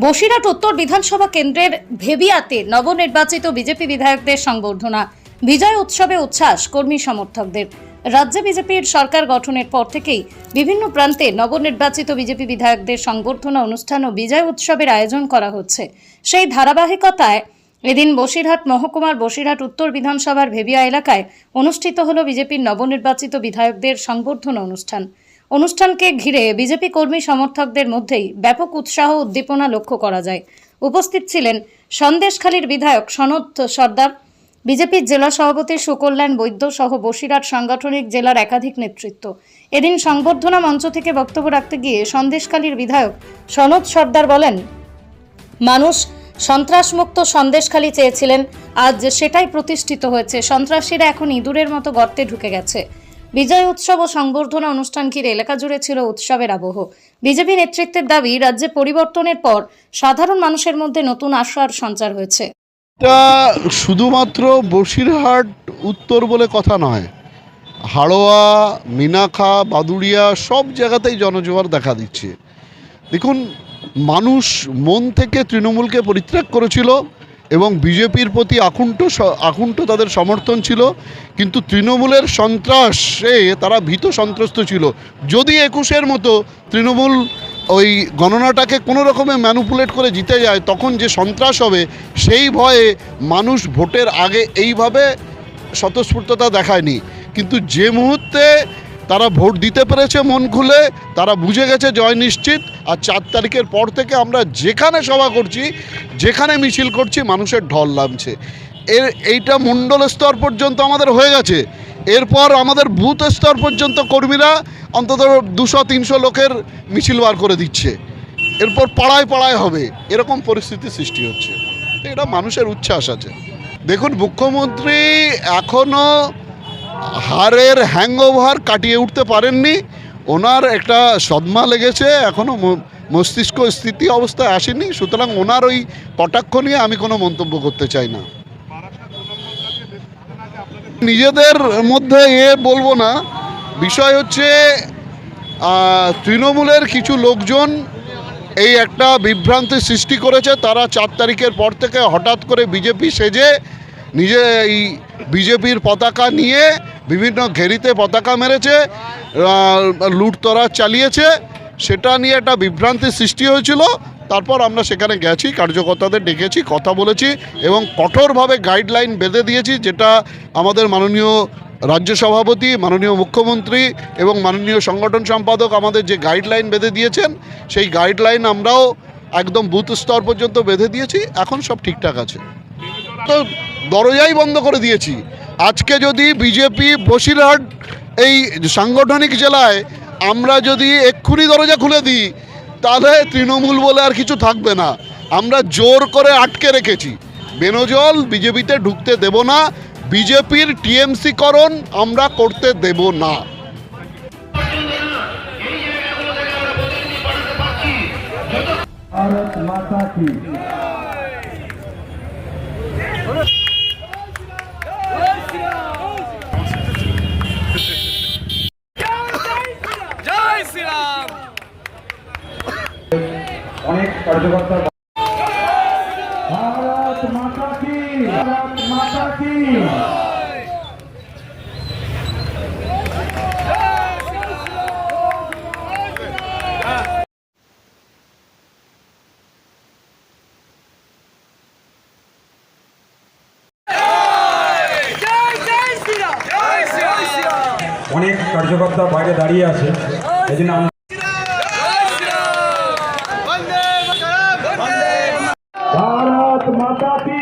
বসিরহাট উত্তর বিধানসভা কেন্দ্রের ভেবিয়াতে নবনির্বাচিত বিজেপি বিধায়কদের সংবর্ধনা, বিজয় উৎসবে উচ্ছ্বাস কর্মী সমর্থকদের। রাজ্যে বিজেপির সরকার গঠনের পর থেকেই বিভিন্ন প্রান্তে নবনির্বাচিত বিজেপি বিধায়কদের সংবর্ধনা অনুষ্ঠান ও বিজয় উৎসবের আয়োজন করা হচ্ছে। সেই ধারাবাহিকতায় এদিন বসিরহাট মহকুমার বসিরহাট উত্তর বিধানসভার ভেবিয়া এলাকায় অনুষ্ঠিত হল বিজেপির নবনির্বাচিত বিধায়কদের সংবর্ধনা অনুষ্ঠান। অনুষ্ঠানকে ঘিরে বিজেপি কর্মী সমর্থকদের মধ্যেই ব্যাপক উৎসাহ উদ্দীপনা লক্ষ্য করা যায়। উপস্থিত ছিলেন সন্দেশখালীর বিধায়ক সনদ সর্দার, বিজেপির জেলা সভাপতি সুকল্যাণ বৈদ্য সহ বসিরহাট সাংগঠনিক জেলার একাধিক নেতৃত্ব। এদিন সংবর্ধনা মঞ্চ থেকে বক্তব্য রাখতে গিয়ে সন্দেশখালীর বিধায়ক সনদ সর্দার বলেন, মানুষ সন্ত্রাসমুক্ত সন্দেশখালী চেয়েছিলেন, আজ সেটাই প্রতিষ্ঠিত হয়েছে। সন্ত্রাসীরা এখন ইঁদুরের মতো গর্তে ঢুকে গেছে। বিজয় উৎসব ও সংবর্ধনা অনুষ্ঠান ঘিরে এলাকা জুড়ে ছিল উৎসবের আবহ। বিজেপি নেতৃত্বের দাবি, রাজ্যে পরিবর্তনের পর সাধারণ মানুষের মধ্যে নতুন আশার সঞ্চার হয়েছে। এটা শুধুমাত্র বসিরহাট উত্তর বলে কথা নয়, হাড়োয়া, মিনাখা, বাদুড়িয়া সব জায়গাতেই জনজোয়ার দেখা দিচ্ছে। দেখুন, মানুষ মন থেকে তৃণমূলকে পরিত্যাগ করেছিল এবং বিজেপির প্রতি আকুণ্ঠ তাদের সমর্থন ছিল, কিন্তু তৃণমূলের সন্ত্রাসে তারা ভীত সন্ত্রস্ত ছিল। যদি 21-এর মতো তৃণমূল ওই গণনাটাকে কোনো রকমে ম্যানুপুলেট করে জিতে যায়, তখন যে সন্ত্রাস হবে সেই ভয়ে মানুষ ভোটের আগে এইভাবে স্বতঃস্ফূর্ততা দেখায়নি। কিন্তু যে মুহূর্তে তারা ভোট দিতে পেরেছে মন খুলে, তারা বুঝে গেছে জয় নিশ্চিত। আর 4 তারিখের পর থেকে আমরা যেখানে সভা করছি, যেখানে মিছিল করছি, মানুষের ঢল নামছে। এইটা মণ্ডল স্তর পর্যন্ত আমাদের হয়ে গেছে। এরপর আমাদের বুথ স্তর পর্যন্ত কর্মীরা অন্তত 200-300 লোকের মিছিল বার করে দিচ্ছে। এরপর পাড়ায় পাড়ায় হবে, এরকম পরিস্থিতি সৃষ্টি হচ্ছে। এটা মানুষের উচ্ছ্বাস আছে। দেখুন, মুখ্যমন্ত্রী এখনও হারের হ্যাংওভার কাটিয়ে উঠতে পারেননি। ওনার একটা সদমা লেগেছে, এখনও মস্তিষ্ক স্থিতি অবস্থায় আসেনি। সুতরাং ওনার ওই কটাক্ষ নিয়ে আমি কোনো মন্তব্য করতে চাই না। নিজেদের মধ্যে বলবো না, বিষয় হচ্ছে তৃণমূলের কিছু লোকজন এই একটা বিভ্রান্তি সৃষ্টি করেছে। তারা 4 তারিখের পর থেকে হঠাৎ করে বিজেপি সেজে নিজে এই বিজেপির পতাকা নিয়ে বিভিন্ন ঘেরিতে পতাকা মেরেছে, লুটতরাজ চালিয়েছে। সেটা নিয়ে একটা বিভ্রান্তি সৃষ্টি হয়েছিল। তারপর আমরা সেখানে গেছি, কার্যকর্তাদের ডেকেছি, কথা বলেছি এবং কঠোরভাবে গাইডলাইন বেঁধে দিয়েছি, যেটা আমাদের মাননীয় রাজ্য সভাপতি, মাননীয় মুখ্যমন্ত্রী এবং মাননীয় সংগঠন সম্পাদক আমাদের যে গাইডলাইন বেঁধে দিয়েছেন, সেই গাইডলাইন আমরাও একদম বুথ স্তর পর্যন্ত বেঁধে দিয়েছি। এখন সব ঠিকঠাক আছে। তো দরজাই বন্ধ করে দিয়েছি। আজকে যদি বিজেপি বসিরহাট এই সাংগঠনিক জেলায় আমরা যদি এক্ষুনি দরজা খুলে দিই, তাহলে তৃণমূল বলে আর কিছু থাকবে না। আমরা জোর করে আটকে রেখেছি। বেনজল বিজেপিতে ঢুকতে দেব না। বিজেপির টিএমসিকরণ আমরা করতে দেব না। भारत माता की অনেক কার্যকর্তা ভারত মাতা কি, ভারত মাতা কি। অনেক কার্যকর্তা বাইরে দাঁড়িয়ে আছে, এই জন্য ভারত মাতা কি।